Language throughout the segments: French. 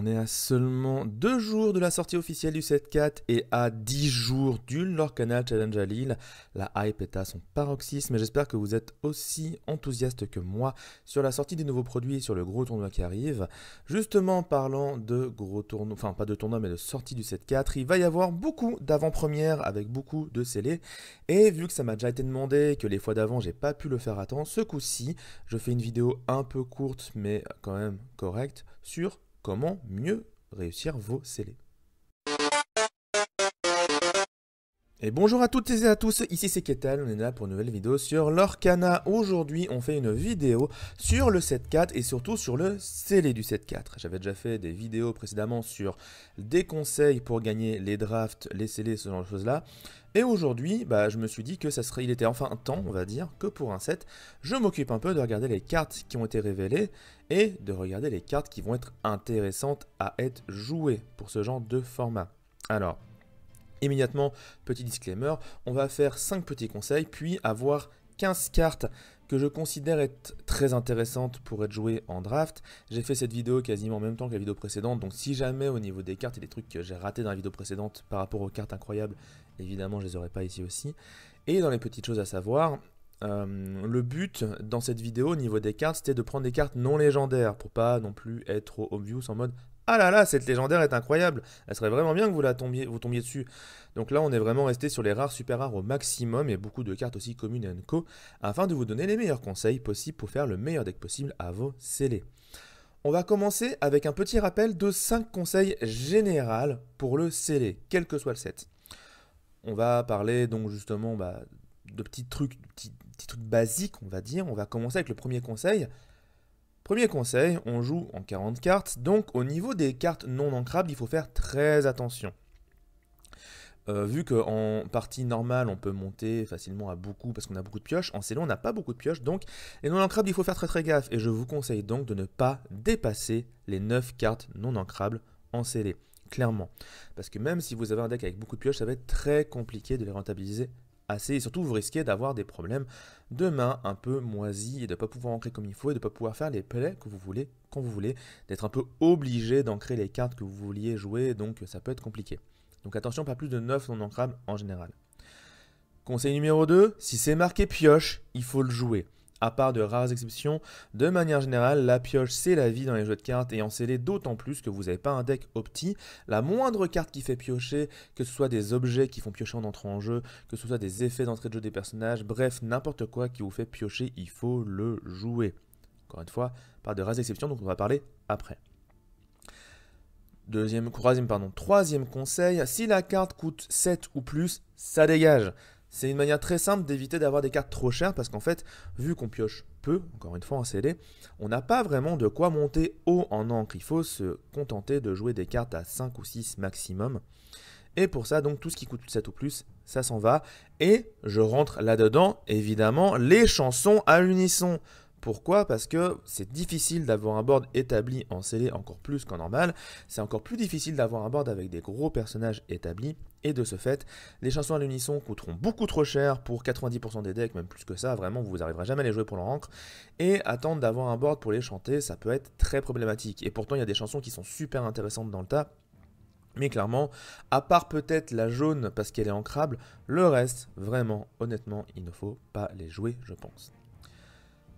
On est à seulement 2 jours de la sortie officielle du 7.4 et à 10 jours du Lorcana Challenge à Lille. La hype est à son paroxysme et j'espère que vous êtes aussi enthousiaste que moi sur la sortie des nouveaux produits et sur le gros tournoi qui arrive. Justement, parlant de gros tournois, enfin pas de tournoi mais de sortie du 7.4, il va y avoir beaucoup d'avant-premières avec beaucoup de scellés. Et vu que ça m'a déjà été demandé, que les fois d'avant j'ai pas pu le faire à temps, ce coup-ci, je fais une vidéo un peu courte mais quand même correcte sur comment mieux réussir vos scellés. Et bonjour à toutes et à tous, ici c'est Ketal, on est là pour une nouvelle vidéo sur Lorcana. Aujourd'hui on fait une vidéo sur le 7.4 et surtout sur le scellé du 7.4. J'avais déjà fait des vidéos précédemment sur des conseils pour gagner les drafts, les scellés, ce genre de choses là. Et aujourd'hui, je me suis dit que il était enfin temps, on va dire, que pour un set, je m'occupe un peu de regarder les cartes qui ont été révélées et de regarder les cartes qui vont être intéressantes à être jouées pour ce genre de format. Alors, immédiatement, petit disclaimer, on va faire 5 petits conseils, puis avoir 15 cartes que je considère être très intéressantes pour être jouées en draft. J'ai fait cette vidéo quasiment en même temps que la vidéo précédente, donc si jamais au niveau des cartes, il y a des trucs que j'ai ratés dans la vidéo précédente par rapport aux cartes incroyables, évidemment je les aurai pas ici aussi. Et dans les petites choses à savoir, le but dans cette vidéo au niveau des cartes, c'était de prendre des cartes non légendaires pour pas non plus être trop obvious en mode ah là là, cette légendaire est incroyable, elle serait vraiment bien que vous tombiez dessus. Donc là, on est vraiment resté sur les rares, super rares au maximum et beaucoup de cartes aussi communes et co, afin de vous donner les meilleurs conseils possibles pour faire le meilleur deck possible à vos scellés. On va commencer avec un petit rappel de 5 conseils généraux pour le scellé, quel que soit le set. On va parler donc justement de petits trucs basiques, on va dire. On va commencer avec le premier conseil. Premier conseil, on joue en 40 cartes, donc au niveau des cartes non ancrables, il faut faire très attention. Vu qu'en partie normale, on peut monter facilement à beaucoup parce qu'on a beaucoup de pioches, en scellé, on n'a pas beaucoup de pioches, donc les non ancrables, il faut faire très gaffe. Et je vous conseille donc de ne pas dépasser les 9 cartes non ancrables en scellé, clairement. Parce que même si vous avez un deck avec beaucoup de pioches, ça va être très compliqué de les rentabiliser assez, et surtout vous risquez d'avoir des problèmes de main un peu moisis et de ne pas pouvoir ancrer comme il faut et de ne pas pouvoir faire les plays que vous voulez quand vous voulez, d'être un peu obligé d'ancrer les cartes que vous vouliez jouer, donc ça peut être compliqué. Donc attention, pas plus de 9 non ancrables en général. Conseil numéro 2, si c'est marqué pioche, il faut le jouer. À part de rares exceptions, de manière générale, la pioche c'est la vie dans les jeux de cartes et en scellé d'autant plus que vous n'avez pas un deck opti. La moindre carte qui fait piocher, que ce soit des objets qui font piocher en entrant en jeu, que ce soit des effets d'entrée de jeu des personnages, bref, n'importe quoi qui vous fait piocher, il faut le jouer. Encore une fois, pas de rares exceptions, donc on va parler après. Troisième conseil, si la carte coûte 7 ou plus, ça dégage. C'est une manière très simple d'éviter d'avoir des cartes trop chères parce qu'en fait, vu qu'on pioche peu, encore une fois en scellé, on n'a pas vraiment de quoi monter haut en encre. Il faut se contenter de jouer des cartes à 5 ou 6 maximum. Et pour ça, donc tout ce qui coûte 7 ou plus, ça s'en va. Et je rentre là-dedans, évidemment, les chansons à l'unisson. Pourquoi? Parce que c'est difficile d'avoir un board établi en scellé encore plus qu'en normal. C'est encore plus difficile d'avoir un board avec des gros personnages établis. Et de ce fait, les chansons à l'unisson coûteront beaucoup trop cher pour 90% des decks, même plus que ça. Vraiment, vous n'arriverez jamais à les jouer pour leur encre. Et attendre d'avoir un board pour les chanter, ça peut être très problématique. Et pourtant, il y a des chansons qui sont super intéressantes dans le tas. Mais clairement, à part peut-être la jaune parce qu'elle est ancrable, le reste, vraiment, honnêtement, il ne faut pas les jouer, je pense.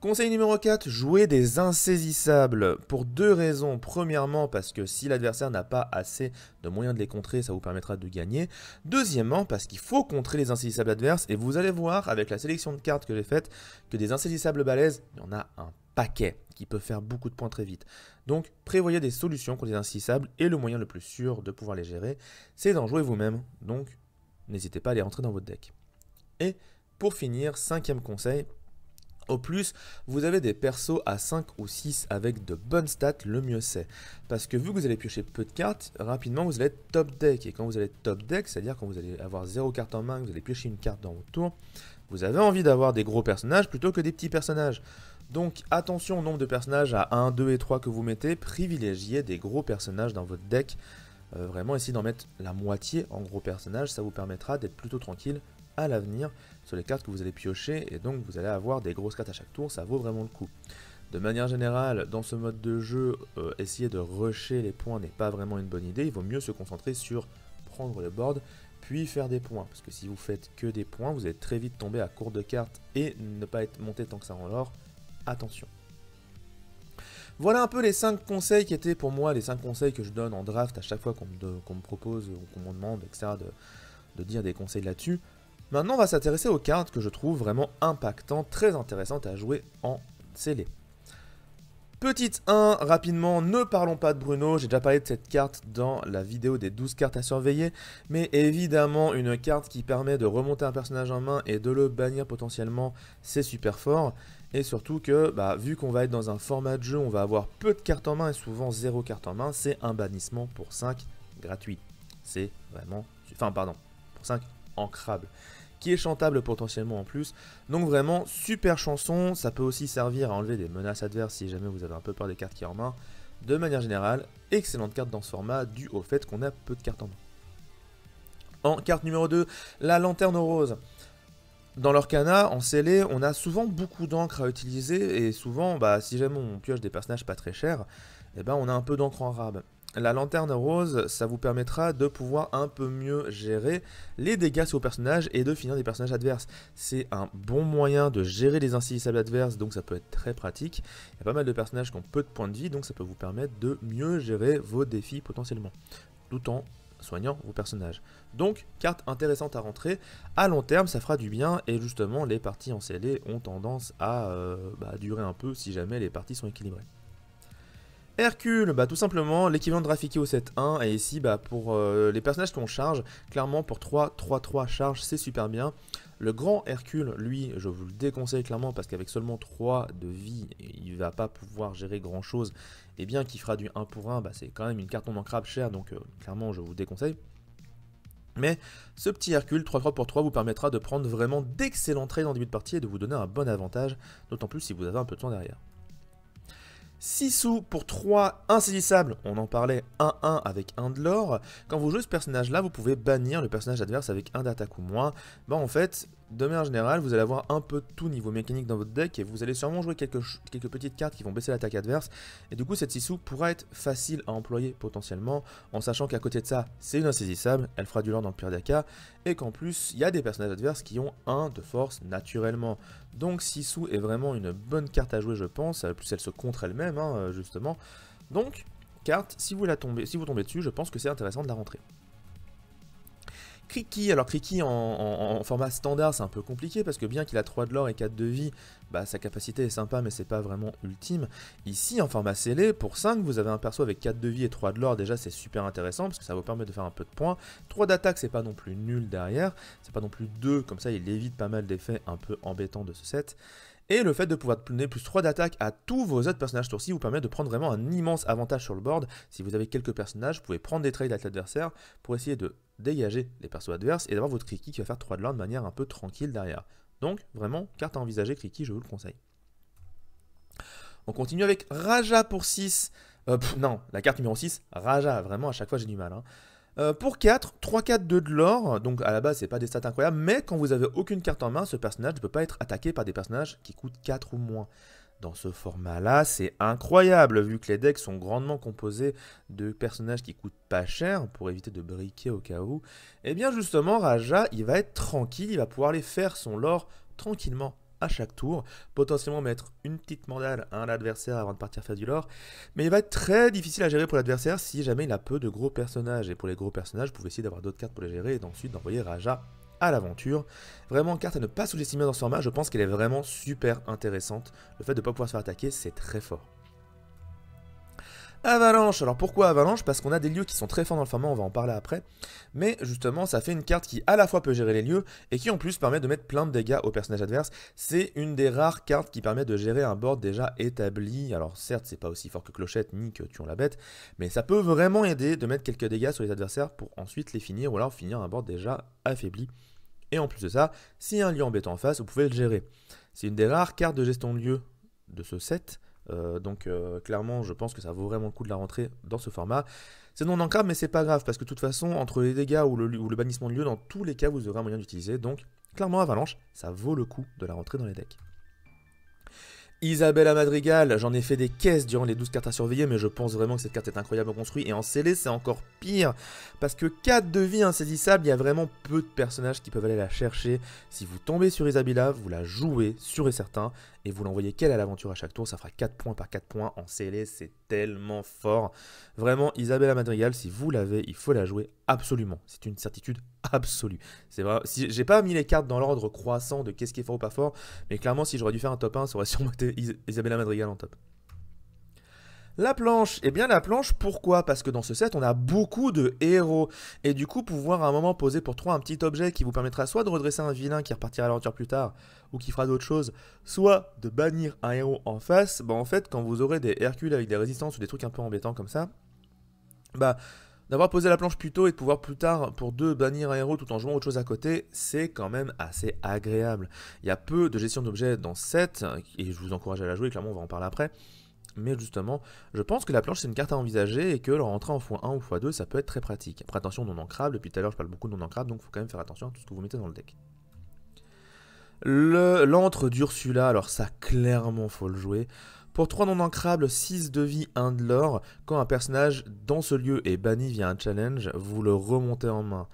Conseil numéro 4, jouer des insaisissables pour 2 raisons. Premièrement, parce que si l'adversaire n'a pas assez de moyens de les contrer, ça vous permettra de gagner. Deuxièmement, parce qu'il faut contrer les insaisissables adverses. Et vous allez voir, avec la sélection de cartes que j'ai faite, que des insaisissables balèzes, il y en a un paquet qui peut faire beaucoup de points très vite. Donc, prévoyez des solutions contre les insaisissables et le moyen le plus sûr de pouvoir les gérer, c'est d'en jouer vous-même. Donc, n'hésitez pas à les rentrer dans votre deck. Et pour finir, 5e conseil. Au plus, vous avez des persos à 5 ou 6 avec de bonnes stats, le mieux c'est. Parce que vu que vous allez piocher peu de cartes, rapidement vous allez être top deck. Et quand vous allez être top deck, c'est-à-dire quand vous allez avoir 0 carte en main, que vous allez piocher une carte dans votre tour, vous avez envie d'avoir des gros personnages plutôt que des petits personnages. Donc attention au nombre de personnages à 1, 2 et 3 que vous mettez, privilégiez des gros personnages dans votre deck. Vraiment essayez d'en mettre la moitié en gros personnages, ça vous permettra d'être plutôt tranquille à l'avenir sur les cartes que vous allez piocher et donc vous allez avoir des grosses cartes à chaque tour, ça vaut vraiment le coup. De manière générale, dans ce mode de jeu, essayer de rusher les points n'est pas vraiment une bonne idée. Il vaut mieux se concentrer sur prendre le board, puis faire des points. Parce que si vous faites que des points, vous allez très vite tomber à court de cartes et ne pas être monté tant que ça en l'or. Attention. Voilà un peu les 5 conseils qui étaient pour moi les 5 conseils que je donne en draft à chaque fois qu'on me propose ou qu'on me demande, etc. de dire des conseils là-dessus. Maintenant, on va s'intéresser aux cartes que je trouve vraiment impactantes, très intéressantes à jouer en scellé. Petite 1, rapidement, ne parlons pas de Bruno, j'ai déjà parlé de cette carte dans la vidéo des 12 cartes à surveiller, mais évidemment une carte qui permet de remonter un personnage en main et de le bannir potentiellement, c'est super fort, et surtout que, vu qu'on va être dans un format de jeu, on va avoir peu de cartes en main et souvent 0 cartes en main, c'est un bannissement pour 5 gratuit, c'est vraiment, pour 5 ancrables, qui est chantable potentiellement en plus. Donc vraiment, super chanson, ça peut aussi servir à enlever des menaces adverses si jamais vous avez un peu peur des cartes qui sont en main. De manière générale, excellente carte dans ce format, dû au fait qu'on a peu de cartes en main. En carte numéro 2, la lanterne rose. Dans l'Orcana, en scellé, on a souvent beaucoup d'encre à utiliser, et souvent, si jamais on pioche des personnages pas très chers, on a un peu d'encre en rab. La lanterne rose, ça vous permettra de pouvoir un peu mieux gérer les dégâts sur vos personnages et de finir des personnages adverses. C'est un bon moyen de gérer les insaisissables adverses, donc ça peut être très pratique. Il y a pas mal de personnages qui ont peu de points de vie, donc ça peut vous permettre de mieux gérer vos défis potentiellement, tout en soignant vos personnages. Donc, carte intéressante à rentrer. À long terme, ça fera du bien, et justement, les parties en scellé ont tendance à durer un peu si jamais les parties sont équilibrées. Hercule, tout simplement l'équivalent de Rafiki au 7-1, et ici pour les personnages qu'on charge, clairement pour 3-3-3 charge c'est super bien. Le grand Hercule, lui, je vous le déconseille clairement parce qu'avec seulement 3 de vie, il va pas pouvoir gérer grand chose, et bien qu'il fera du 1 pour 1, c'est quand même une carte non ancrable chère, donc clairement je vous déconseille. Mais ce petit Hercule 3-3 pour 3 vous permettra de prendre vraiment d'excellents trades en début de partie et de vous donner un bon avantage, d'autant plus si vous avez un peu de temps derrière. 6 sous pour 3 insaisissables, on en parlait 1-1 avec 1 de l'or. Quand vous jouez ce personnage là, vous pouvez bannir le personnage adverse avec 1 d'attaque ou moins. En fait, de manière générale, vous allez avoir un peu de tout niveau mécanique dans votre deck et vous allez sûrement jouer quelques petites cartes qui vont baisser l'attaque adverse. Et du coup, cette 6 sous pourra être facile à employer potentiellement, en sachant qu'à côté de ça, c'est une insaisissable, elle fera du lore dans le pire des cas, et qu'en plus, il y a des personnages adverses qui ont 1 de force naturellement. Donc 6 sous est vraiment une bonne carte à jouer, je pense, plus elle se contre elle-même, justement. Donc, carte, si vous tombez dessus, je pense que c'est intéressant de la rentrer. Kriki, alors Kriki en format standard c'est un peu compliqué parce que bien qu'il a 3 de l'or et 4 de vie, sa capacité est sympa mais c'est pas vraiment ultime. Ici en format scellé, pour 5 vous avez un perso avec 4 de vie et 3 de l'or, déjà c'est super intéressant parce que ça vous permet de faire un peu de points. 3 d'attaque c'est pas non plus nul derrière, c'est pas non plus 2, comme ça il évite pas mal d'effets un peu embêtants de ce set. Et le fait de pouvoir donner plus 3 d'attaque à tous vos autres personnages tour-ci vous permet de prendre vraiment un immense avantage sur le board. Si vous avez quelques personnages, vous pouvez prendre des trades avec l'adversaire pour essayer de dégager les persos adverses et d'avoir votre Kriki qui va faire 3 de l'or de manière un peu tranquille derrière. Donc vraiment, carte à envisager Kriki, je vous le conseille. On continue avec Raja pour 6. Non, la carte numéro 6, Raja, vraiment à chaque fois j'ai du mal. Pour 4, 3-4, 2 de l'or, donc à la base c'est pas des stats incroyables, mais quand vous avez aucune carte en main, ce personnage ne peut pas être attaqué par des personnages qui coûtent 4 ou moins. Dans ce format-là, c'est incroyable, vu que les decks sont grandement composés de personnages qui coûtent pas cher, pour éviter de briquer au cas où. Et bien justement, Raja, il va être tranquille, il va pouvoir aller faire son lore tranquillement à chaque tour, potentiellement mettre une petite mandale à un adversaire avant de partir faire du lore, mais il va être très difficile à gérer pour l'adversaire si jamais il a peu de gros personnages, et pour les gros personnages, vous pouvez essayer d'avoir d'autres cartes pour les gérer, et ensuite d'envoyer Raja à l'aventure. Vraiment, carte à ne pas sous-estimer dans ce format, je pense qu'elle est vraiment super intéressante. Le fait de ne pas pouvoir se faire attaquer, c'est très fort. Avalanche, alors pourquoi Avalanche? Parce qu'on a des lieux qui sont très forts dans le format, on va en parler après. Mais justement, ça fait une carte qui à la fois peut gérer les lieux et qui en plus permet de mettre plein de dégâts au personnage adverse. C'est une des rares cartes qui permet de gérer un board déjà établi. Alors certes, c'est pas aussi fort que Clochette ni que Tuons la Bête, mais ça peut vraiment aider de mettre quelques dégâts sur les adversaires pour ensuite les finir ou alors finir un board déjà affaibli. Et en plus de ça, s'il y a un lieu embêtant en face, vous pouvez le gérer. C'est une des rares cartes de gestion de lieu de ce set. Donc clairement je pense que ça vaut vraiment le coup de la rentrer dans ce format. C'est non ancrable mais c'est pas grave parce que de toute façon entre les dégâts ou le bannissement de lieu, dans tous les cas vous aurez un moyen d'utiliser. Donc clairement Avalanche, ça vaut le coup de la rentrer dans les decks. Isabella Madrigal, j'en ai fait des caisses durant les 12 cartes à surveiller, mais je pense vraiment que cette carte est incroyablement construite. Et en scellé, c'est encore pire, parce que 4 de vie insaisissable, il y a vraiment peu de personnages qui peuvent aller la chercher. Si vous tombez sur Isabella, vous la jouez, sûr et certain, et vous l'envoyez qu'elle à l'aventure à chaque tour, ça fera 4 points par 4 points. En scellé, c'est tellement fort. Vraiment, Isabella Madrigal, si vous l'avez, il faut la jouer absolument. C'est une certitude absolue. C'est vrai, si, j'ai pas mis les cartes dans l'ordre croissant de qu'est-ce qui est fort ou pas fort, mais clairement, si j'aurais dû faire un top 1, ça aurait sûrement été Isabella Madrigal en top. La planche, eh bien la planche, pourquoi? Parce que dans ce set, on a beaucoup de héros. Et du coup, pouvoir à un moment poser pour 3 un petit objet qui vous permettra soit de redresser un vilain qui repartira à l'aventure plus tard, ou qui fera d'autres choses, soit de bannir un héros en face, bah en fait, quand vous aurez des Hercules avec des résistances ou des trucs un peu embêtants comme ça, bah d'avoir posé la planche plus tôt et de pouvoir plus tard, pour 2, bannir un héros tout en jouant autre chose à côté, c'est quand même assez agréable. Il y a peu de gestion d'objets dans ce set, et je vous encourage à la jouer, clairement on va en parler après. Mais justement, je pense que la planche c'est une carte à envisager et que le rentrer en x1 ou x2 ça peut être très pratique. Après attention non ancrable, depuis tout à l'heure je parle beaucoup de non ancrable, donc il faut quand même faire attention à tout ce que vous mettez dans le deck. L'antre d'Ursula, alors ça clairement faut le jouer. Pour 3 non ancrables, 6 de vie, 1 de l'or, quand un personnage dans ce lieu est banni via un challenge, vous le remontez en main.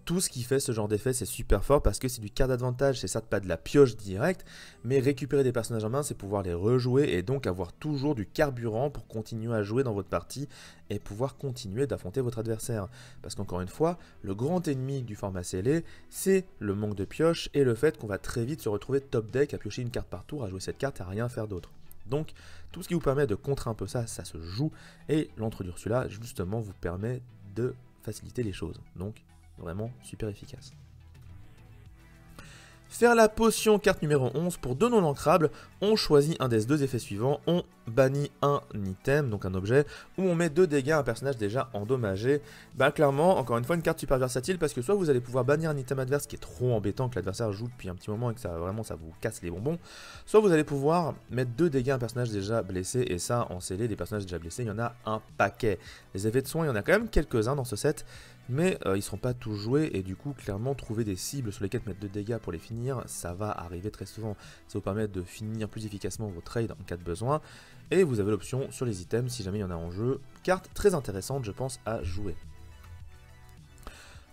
Tout ce qui fait ce genre d'effet, c'est super fort parce que c'est du card d'avantage, c'est certes pas de la pioche directe, mais récupérer des personnages en main, c'est pouvoir les rejouer et donc avoir toujours du carburant pour continuer à jouer dans votre partie et pouvoir continuer d'affronter votre adversaire. Parce qu'encore une fois, le grand ennemi du format scellé, c'est le manque de pioche et le fait qu'on va très vite se retrouver top deck à piocher une carte par tour, à jouer cette carte et à rien faire d'autre. Donc, tout ce qui vous permet de contrer un peu ça, ça se joue, et l'antre d'Ursula, justement, vous permet de faciliter les choses. Donc, vraiment super efficace. Faire la potion, carte numéro 11, pour 2 non ancrables, on choisit un des 2 effets suivants, on bannit un item, donc un objet, ou on met 2 dégâts à un personnage déjà endommagé. Bah clairement, encore une fois, une carte super versatile, parce que soit vous allez pouvoir bannir un item adverse qui est trop embêtant, que l'adversaire joue depuis un petit moment et que ça vraiment ça vous casse les bonbons, soit vous allez pouvoir mettre 2 dégâts à un personnage déjà blessé, et ça, en scellé, des personnages déjà blessés, il y en a un paquet. Les effets de soins, il y en a quand même quelques-uns dans ce set, mais ils ne seront pas tous joués, et du coup, clairement, trouver des cibles sur lesquelles mettre 2 dégâts pour les finir, ça va arriver très souvent. Ça vous permet de finir plus efficacement vos trades en cas de besoin, et vous avez l'option sur les items si jamais il y en a en jeu. Carte très intéressante, je pense, à jouer.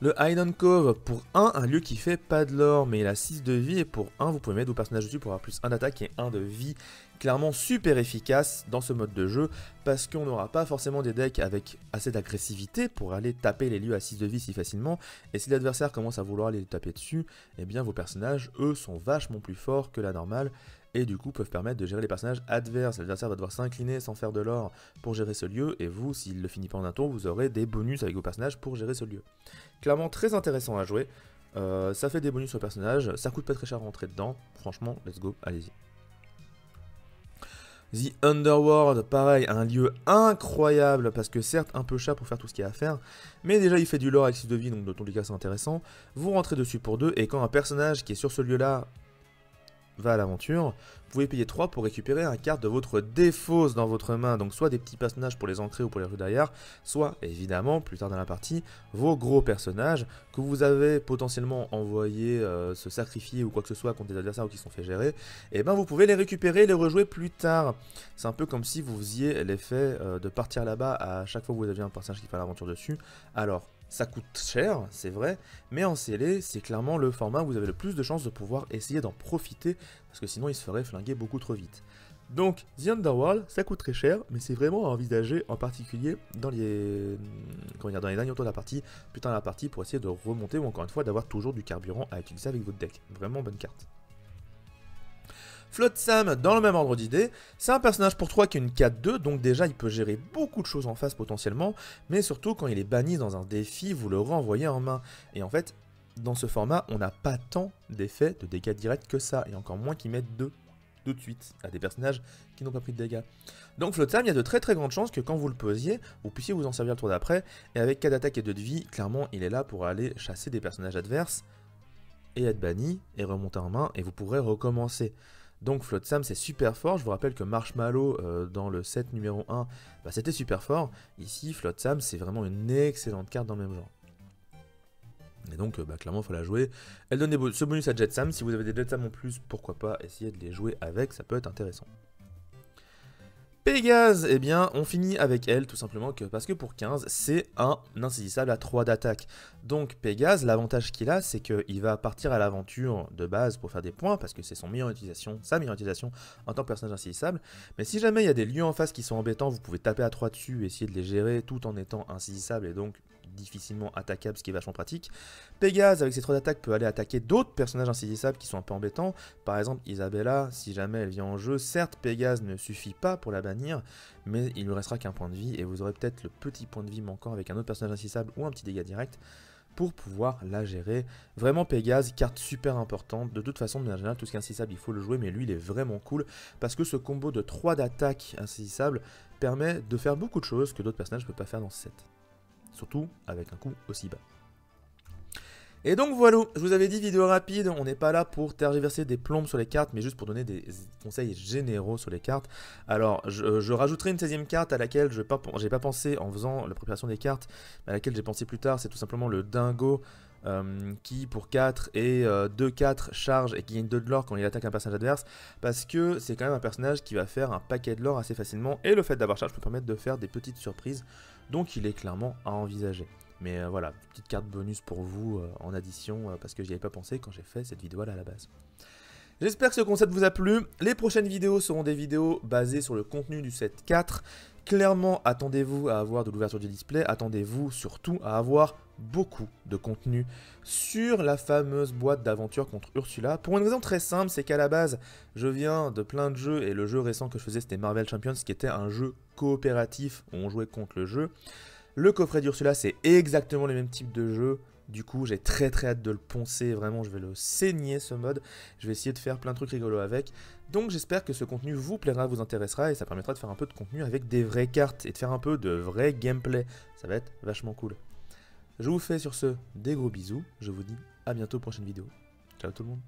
Le Hidden Cove, pour 1, un lieu qui fait pas de l'or, mais il a 6 de vie, et pour 1, vous pouvez mettre vos personnages dessus pour avoir plus 1 d'attaque et 1 de vie. Clairement super efficace dans ce mode de jeu, parce qu'on n'aura pas forcément des decks avec assez d'agressivité pour aller taper les lieux à 6 de vie si facilement, et si l'adversaire commence à vouloir aller taper dessus, eh bien vos personnages, eux, sont vachement plus forts que la normale, et du coup peuvent permettre de gérer les personnages adverses. L'adversaire va devoir s'incliner sans faire de l'or pour gérer ce lieu, et vous, s'il le finit pas en un tour, vous aurez des bonus avec vos personnages pour gérer ce lieu. Clairement très intéressant à jouer, ça fait des bonus sur le personnage, ça coûte pas très cher à rentrer dedans, franchement, let's go, allez-y. The Underworld, pareil, un lieu incroyable, parce que certes un peu cher pour faire tout ce qu'il y a à faire, mais déjà il fait du lore avec 6 de vie, donc dans tous les cas c'est intéressant. Vous rentrez dessus pour 2, et quand un personnage qui est sur ce lieu-là va à l'aventure, vous pouvez payer 3 pour récupérer un carte de votre défausse dans votre main, donc soit des petits personnages pour les ancrer ou pour les rue derrière, soit évidemment, plus tard dans la partie, vos gros personnages que vous avez potentiellement envoyé se sacrifier ou quoi que ce soit contre des adversaires ou qui sont fait gérer, et ben vous pouvez les récupérer et les rejouer plus tard. C'est un peu comme si vous faisiez l'effet de partir là-bas à chaque fois que vous aviez un personnage qui fait l'aventure dessus. Alors, ça coûte cher, c'est vrai, mais en scellé, c'est clairement le format où vous avez le plus de chances de pouvoir essayer d'en profiter, parce que sinon il se ferait flinguer beaucoup trop vite. Donc, The Underworld, ça coûte très cher, mais c'est vraiment à envisager, en particulier dans les, dans les derniers tours de la partie, plus tard dans la partie, pour essayer de remonter, ou encore une fois, d'avoir toujours du carburant à utiliser avec votre deck. Vraiment bonne carte. Flotsam, dans le même ordre d'idée, c'est un personnage pour 3 qui a une 4-2, donc déjà il peut gérer beaucoup de choses en face potentiellement, mais surtout quand il est banni dans un défi, vous le renvoyez en main. Et en fait, dans ce format, on n'a pas tant d'effets de dégâts directs que ça, et encore moins qu'ils mettent 2 de suite à des personnages qui n'ont pas pris de dégâts. Donc Flotsam, il y a de très grandes chances que quand vous le posiez, vous puissiez vous en servir le tour d'après, et avec 4 d'attaque et 2 de vie, clairement il est là pour aller chasser des personnages adverses, et être banni, et remonter en main, et vous pourrez recommencer. Donc Flotsam c'est super fort, je vous rappelle que Marshmallow dans le set numéro 1, bah, c'était super fort. Ici Flotsam c'est vraiment une excellente carte dans le même genre. Et donc bah, clairement il faut la jouer. Elle donne ce bonus à Jetsam, si vous avez des Jetsam en plus, pourquoi pas essayer de les jouer avec, ça peut être intéressant. Pégase, eh bien, on finit avec elle tout simplement parce que pour 15, c'est un insaisissable à 3 d'attaque. Donc Pégase, l'avantage qu'il a, c'est qu'il va partir à l'aventure de base pour faire des points, parce que c'est sa meilleure utilisation en tant que personnage insaisissable. Mais si jamais il y a des lieux en face qui sont embêtants, vous pouvez taper à 3 dessus et essayer de les gérer tout en étant insaisissable et donc difficilement attaquable, ce qui est vachement pratique. Pégase, avec ses 3 d'attaque, peut aller attaquer d'autres personnages insaisissables qui sont un peu embêtants. Par exemple, Isabella, si jamais elle vient en jeu, certes, Pégase ne suffit pas pour la bannir, mais il ne lui restera qu'un point de vie, et vous aurez peut-être le petit point de vie manquant avec un autre personnage insaisissable ou un petit dégât direct pour pouvoir la gérer. Vraiment, Pégase, carte super importante. De toute façon, de manière générale, tout ce qui est insaisissable, il faut le jouer, mais lui, il est vraiment cool, parce que ce combo de 3 d'attaque insaisissable permet de faire beaucoup de choses que d'autres personnages ne peuvent pas faire dans ce set. Surtout avec un coût aussi bas. Et donc voilà, je vous avais dit vidéo rapide, on n'est pas là pour tergiverser des plombes sur les cartes, mais juste pour donner des conseils généraux sur les cartes. Alors, je rajouterai une 16e carte à laquelle j'ai pas pensé en faisant la préparation des cartes, mais à laquelle j'ai pensé plus tard, c'est tout simplement le dingo, qui pour 4 et 2-4 charge et qui gagne 2 de l'or quand il attaque un personnage adverse, parce que c'est quand même un personnage qui va faire un paquet de l'or assez facilement, et le fait d'avoir charge peut permettre de faire des petites surprises, donc il est clairement à envisager. Mais voilà, petite carte bonus pour vous en addition, parce que j'y avais pas pensé quand j'ai fait cette vidéo là à la base. J'espère que ce concept vous a plu. Les prochaines vidéos seront des vidéos basées sur le contenu du set 4. Clairement, attendez-vous à avoir de l'ouverture du display, attendez-vous surtout à avoir beaucoup de contenu sur la fameuse boîte d'aventure contre Ursula. Pour une raison très simple, c'est qu'à la base, je viens de plein de jeux, et le jeu récent que je faisais, c'était Marvel Champions, qui était un jeu coopératif où on jouait contre le jeu. Le coffret d'Ursula, c'est exactement le même type de jeu. Du coup, j'ai très hâte de le poncer. Vraiment, je vais le saigner ce mode. Je vais essayer de faire plein de trucs rigolos avec. Donc, j'espère que ce contenu vous plaira, vous intéressera. Et ça permettra de faire un peu de contenu avec des vraies cartes et de faire un peu de vrai gameplay. Ça va être vachement cool. Je vous fais sur ce des gros bisous. Je vous dis à bientôt, prochaine vidéo. Ciao tout le monde.